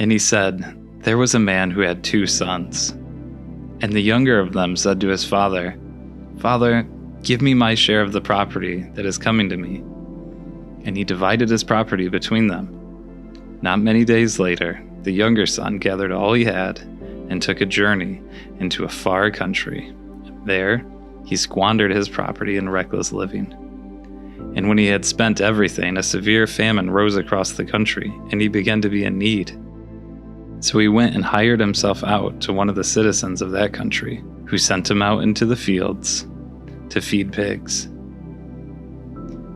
And he said, "There was a man who had 2 sons. And the younger of them said to his father, 'Father, give me my share of the property that is coming to me.' And he divided his property between them. Not many days later, the younger son gathered all he had and took a journey into a far country. There, he squandered his property in reckless living. And when he had spent everything, a severe famine rose across the country, and he began to be in need. So he went and hired himself out to one of the citizens of that country, who sent him out into the fields to feed pigs.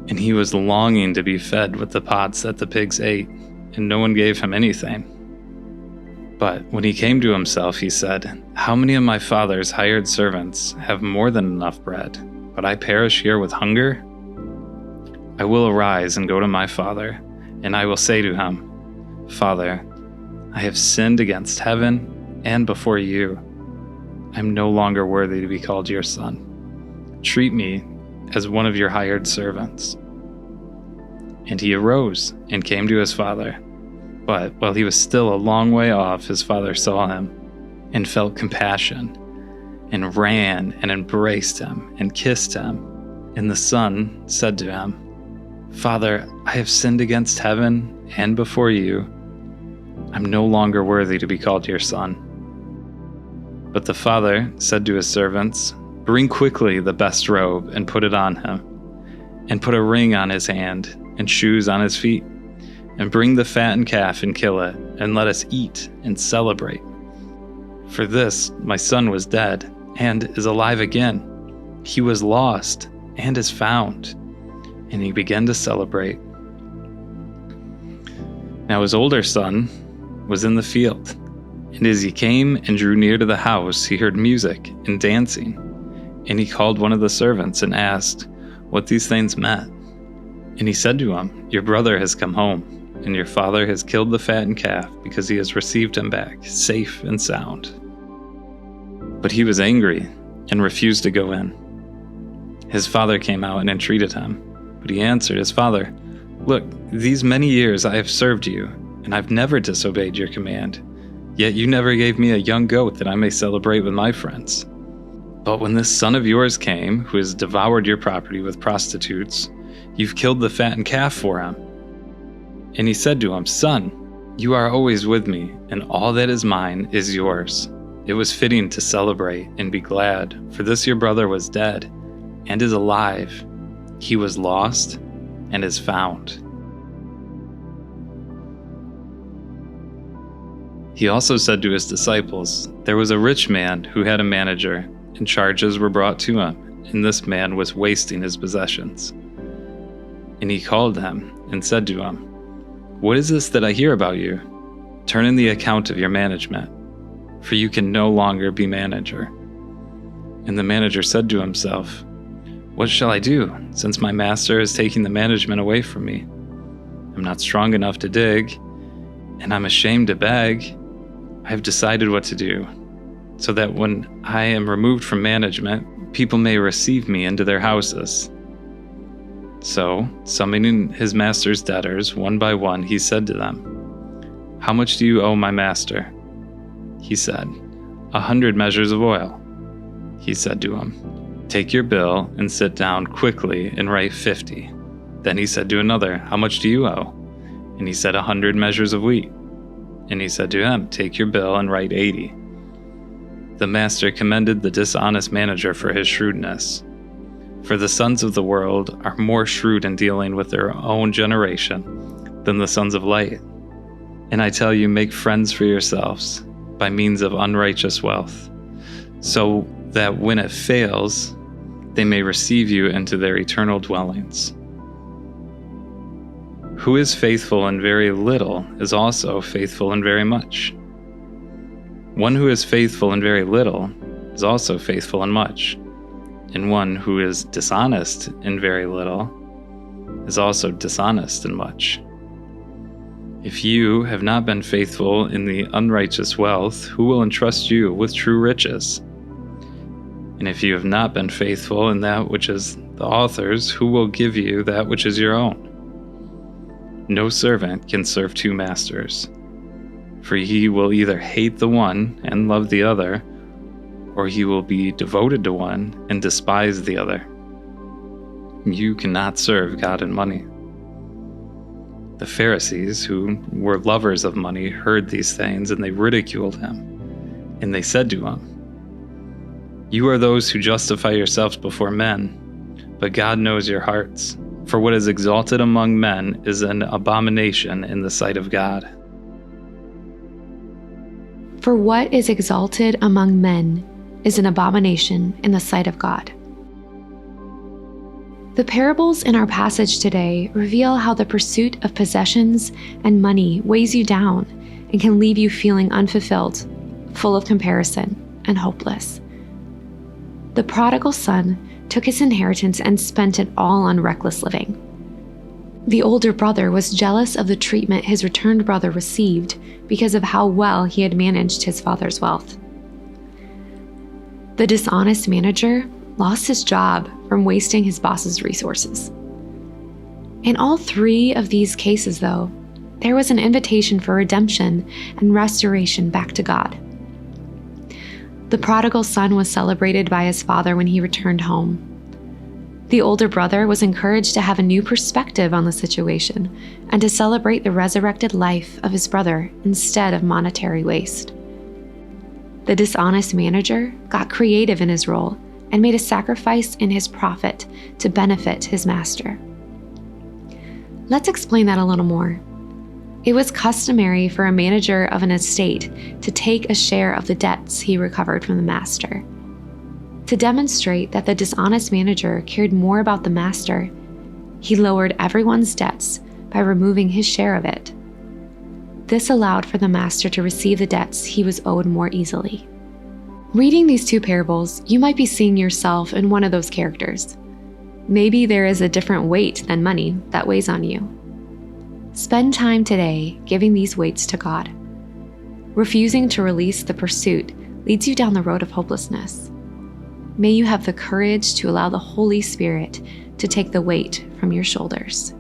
And he was longing to be fed with the pods that the pigs ate, and no one gave him anything. But when he came to himself, he said, 'How many of my father's hired servants have more than enough bread, but I perish here with hunger? I will arise and go to my father, and I will say to him, Father, I have sinned against heaven and before you. I am no longer worthy to be called your son. Treat me as one of your hired servants.' And he arose and came to his father. But while he was still a long way off, his father saw him and felt compassion and ran and embraced him and kissed him. And the son said to him, 'Father, I have sinned against heaven and before you. I'm no longer worthy to be called your son.' But the father said to his servants, 'Bring quickly the best robe and put it on him, and put a ring on his hand and shoes on his feet. And bring the fattened calf and kill it, and let us eat and celebrate. For this my son was dead, and is alive again. He was lost, and is found.' And he began to celebrate. Now his older son was in the field, and as he came and drew near to the house, he heard music and dancing. And he called one of the servants and asked what these things meant. And he said to him, 'Your brother has come home, and your father has killed the fattened calf because he has received him back, safe and sound.' But he was angry and refused to go in. His father came out and entreated him, but he answered his father, 'Look, these many years I have served you, and I've never disobeyed your command. Yet you never gave me a young goat that I may celebrate with my friends. But when this son of yours came, who has devoured your property with prostitutes, you've killed the fattened calf for him.' And he said to him, 'Son, you are always with me, and all that is mine is yours. It was fitting to celebrate and be glad, for this your brother was dead, and is alive. He was lost, and is found.' He also said to his disciples, 'There was a rich man who had a manager, and charges were brought to him, and this man was wasting his possessions. And he called him and said to him, What is this that I hear about you? Turn in the account of your management, for you can no longer be manager.' And the manager said to himself, 'What shall I do, since my master is taking the management away from me? I'm not strong enough to dig, and I'm ashamed to beg. I have decided what to do, so that when I am removed from management, people may receive me into their houses.' So, summoning his master's debtors one by one, he said to them, 'How much do you owe my master?' He said, 100 measures of oil. He said to him, 'Take your bill and sit down quickly and write 50. Then he said to another, 'How much do you owe?' And he said, 100 measures of wheat. And he said to him, 'Take your bill and write 80. The master commended the dishonest manager for his shrewdness. For the sons of the world are more shrewd in dealing with their own generation than the sons of light. And I tell you, make friends for yourselves by means of unrighteous wealth, so that when it fails, they may receive you into their eternal dwellings. Who is faithful in very little is also faithful in very much. One who is faithful in very little is also faithful in much. And one who is dishonest in very little is also dishonest in much. If you have not been faithful in the unrighteous wealth, who will entrust you with true riches? And if you have not been faithful in that which is the author's, who will give you that which is your own? No servant can serve 2 masters, For he will either hate the one and love the other, or he will be devoted to one and despise the other. You cannot serve God and money." The Pharisees, who were lovers of money, heard these things, and they ridiculed him. And they said to him, "You are those who justify yourselves before men, but God knows your hearts. For what is exalted among men is an abomination in the sight of God." For what is exalted among men is an abomination in the sight of God. The parables in our passage today reveal how the pursuit of possessions and money weighs you down and can leave you feeling unfulfilled, full of comparison, and hopeless. The prodigal son took his inheritance and spent it all on reckless living. The older brother was jealous of the treatment his returned brother received because of how well he had managed his father's wealth. The dishonest manager lost his job from wasting his boss's resources. In all three of these cases, though, there was an invitation for redemption and restoration back to God. The prodigal son was celebrated by his father when he returned home. The older brother was encouraged to have a new perspective on the situation and to celebrate the resurrected life of his brother instead of monetary waste. The dishonest manager got creative in his role and made a sacrifice in his profit to benefit his master. Let's explain that a little more. It was customary for a manager of an estate to take a share of the debts he recovered from the master. To demonstrate that the dishonest manager cared more about the master, he lowered everyone's debts by removing his share of it. This allowed for the master to receive the debts he was owed more easily. Reading these two parables, you might be seeing yourself in one of those characters. Maybe there is a different weight than money that weighs on you. Spend time today giving these weights to God. Refusing to release the pursuit leads you down the road of hopelessness. May you have the courage to allow the Holy Spirit to take the weight from your shoulders.